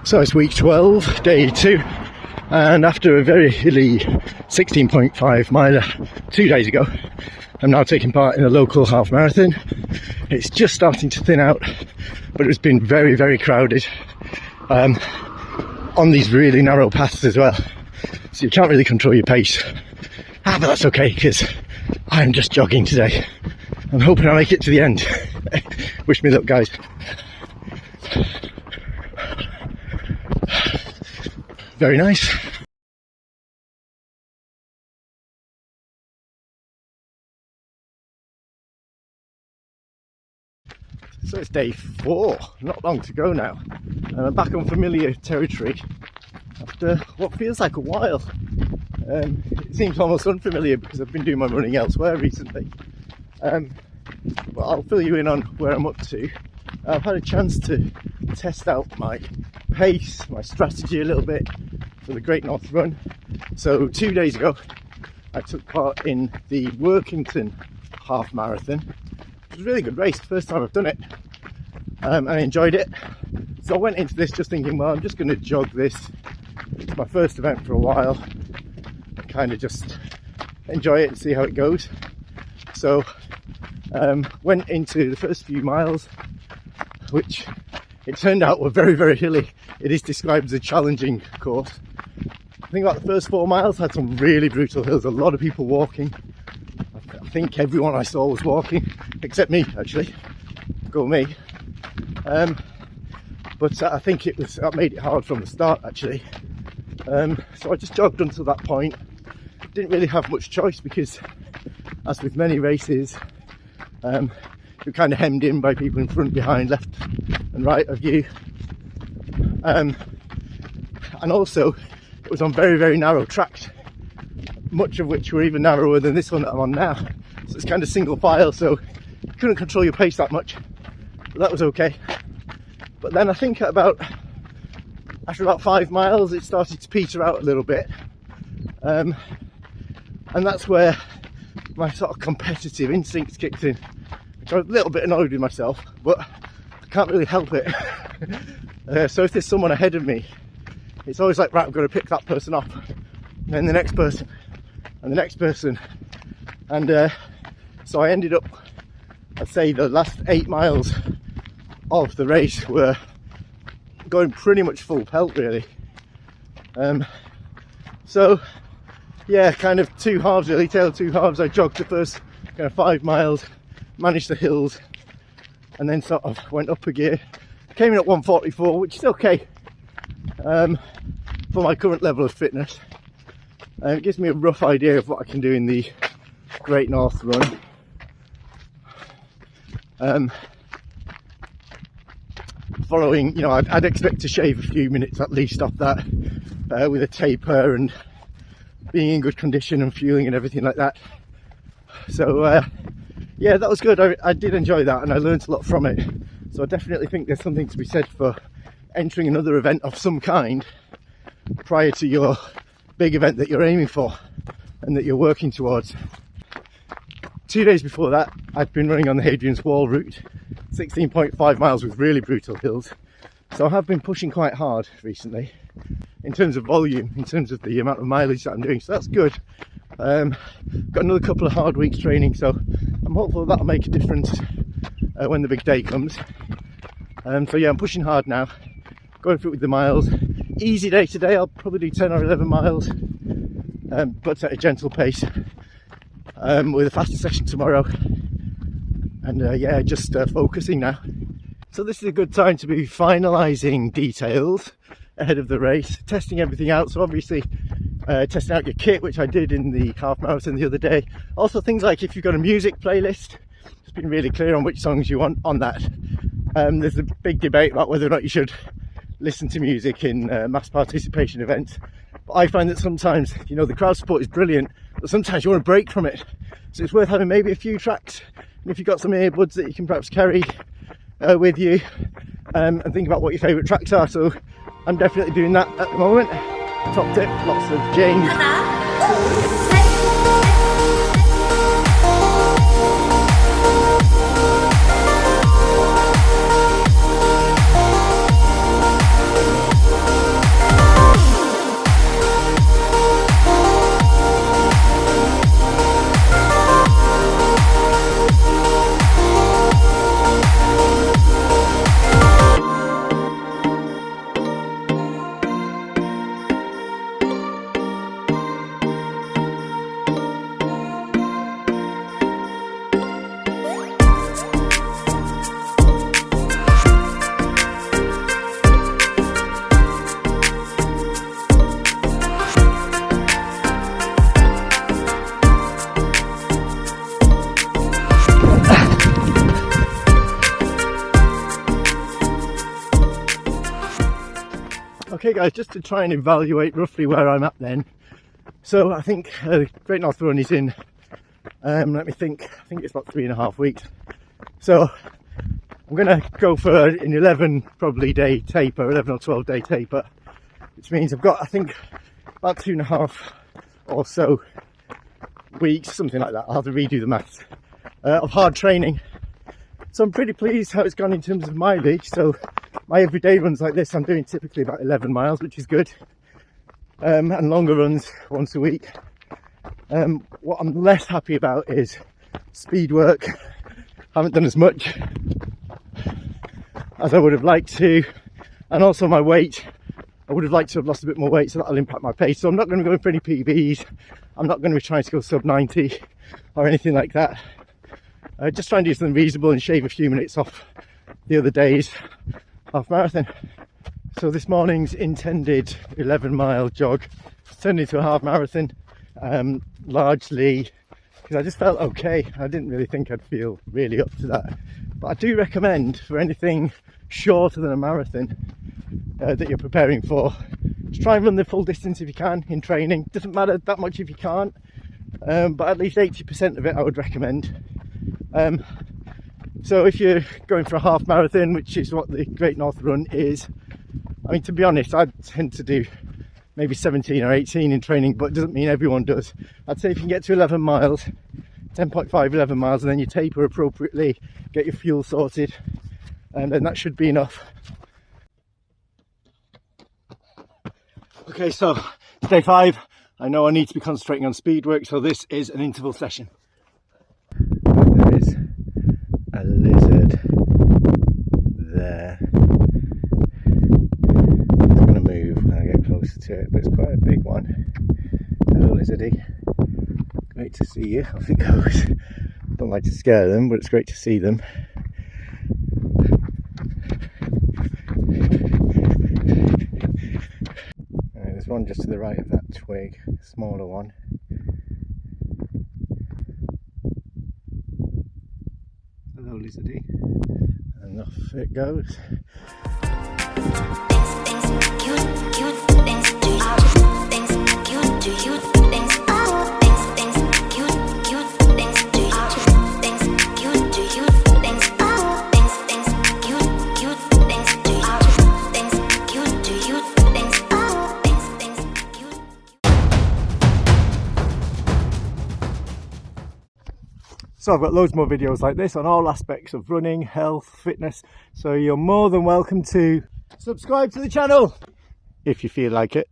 So it's week 12, day 2, and after a very hilly 16.5 miler 2 days ago, I'm now taking part in a local half marathon. It's just starting to thin out, but it's been very, very crowded on these really narrow paths as well, so you can't really control your pace. But that's okay, because I'm just jogging today. I'm hoping I make it to the end. Wish me luck, guys. Very nice. So it's day 4, not long to go now, and I'm back on familiar territory after what feels like a while. It seems almost unfamiliar because I've been doing my running elsewhere recently. But I'll fill you in on where I'm up to. I've had a chance to test out my pace, my strategy a little bit for the Great North Run. So 2 days ago I took part in the Workington half marathon. It was a really good race, first time I've done it, and I enjoyed it. So I went into this just thinking, well, I'm just going to jog this. It's my first event for a while, kind of just enjoy it and see how it goes. So went into the first few miles, which it turned out were very, very hilly. It is described as a challenging course. I think about the first 4 miles had some really brutal hills, a lot of people walking. I think everyone I saw was walking, except me actually, go me. But I think that made it hard from the start actually. So I just jogged until that point. Didn't really have much choice because, as with many races, you're kind of hemmed in by people in front, behind, left and right of you. And also it was on very, very narrow tracks, much of which were even narrower than this one that I'm on now. So it's kind of single file, so you couldn't control your pace that much, but that was okay. But then I think after about 5 miles it started to peter out a little bit, and that's where my sort of competitive instincts kicked in. I was a little bit annoyed with myself, but I can't really help it. So if there's someone ahead of me, it's always like, right, I've got to pick that person up, and then the next person, and the next person. And so I ended up, I'd say the last 8 miles of the race were going pretty much full pelt really. So yeah, kind of 2 halves really, tale of 2 halves. I jogged the first kind of 5 miles, managed the hills, and then sort of went up a gear. Came in at 1:44, which is okay for my current level of fitness. It gives me a rough idea of what I can do in the Great North Run. Following, I'd expect to shave a few minutes at least off that with a taper and being in good condition and fueling and everything like that. So yeah, that was good. I did enjoy that, and I learned a lot from it. So I definitely think there's something to be said for entering another event of some kind prior to your big event that you're aiming for and that you're working towards. 2 days before that, I'd been running on the Hadrian's Wall route, 16.5 miles with really brutal hills. So I have been pushing quite hard recently in terms of volume, in terms of the amount of mileage that I'm doing, so that's good. Got another couple of hard weeks training, so I'm hopeful that'll make a difference when the big day comes. So yeah, I'm pushing hard now, going through it with the miles. Easy day today, I'll probably do 10 or 11 miles, but at a gentle pace, with a faster session tomorrow. And yeah, just focusing now. So this is a good time to be finalising details ahead of the race, testing everything out. So obviously testing out your kit, which I did in the half marathon the other day. Also things like if you've got a music playlist, just being really clear on which songs you want on that. There's a big debate about whether or not you should listen to music in mass participation events. But I find that sometimes, the crowd support is brilliant, but sometimes you want to break from it. So it's worth having maybe a few tracks, and if you've got some earbuds that you can perhaps carry with you, and think about what your favourite tracks are. So I'm definitely doing that at the moment. Top tip, lots of James. Okay guys, just to try and evaluate roughly where I'm at then. So I think Great North Run is in, let me think, I think it's about 3.5 weeks. So I'm going to go for an 11 probably day taper, 11 or 12 day taper, which means I've got, I think, about 2.5 or so weeks, something like that. I'll have to redo the maths, of hard training. So I'm pretty pleased how it's gone in terms of mileage. So my everyday runs like this, I'm doing typically about 11 miles, which is good. And longer runs once a week. What I'm less happy about is speed work. Haven't done as much as I would have liked to, and also my weight. I would have liked to have lost a bit more weight, so that'll impact my pace. So I'm not going to be going for any PBs. I'm not going to be trying to go sub 90 or anything like that. Just try and do something reasonable and shave a few minutes off the other day's half marathon. So this morning's intended 11-mile jog turned into a half marathon, largely because I just felt okay. I didn't really think I'd feel really up to that. But I do recommend, for anything shorter than a marathon that you're preparing for, just try and run the full distance if you can in training. Doesn't matter that much if you can't, but at least 80% of it I would recommend. So if you're going for a half marathon, which is what the Great North Run is, I mean, to be honest, I tend to do maybe 17 or 18 in training, but it doesn't mean everyone does. I'd say if you can get to 11 miles, 10.5, 11 miles, and then you taper appropriately, get your fuel sorted, and then that should be enough. Okay, so day 5. I know I need to be concentrating on speed work, so this is an interval session. There is a lizard there. It's going to move when I get closer to it, but it's quite a big one. Hello, lizardy. Great to see you. Off it goes. Don't like to scare them, but it's great to see them. There's one just to the right of that twig, smaller one. Hello, lizardy. And off it goes. So I've got loads more videos like this on all aspects of running, health, fitness. So you're more than welcome to subscribe to the channel if you feel like it.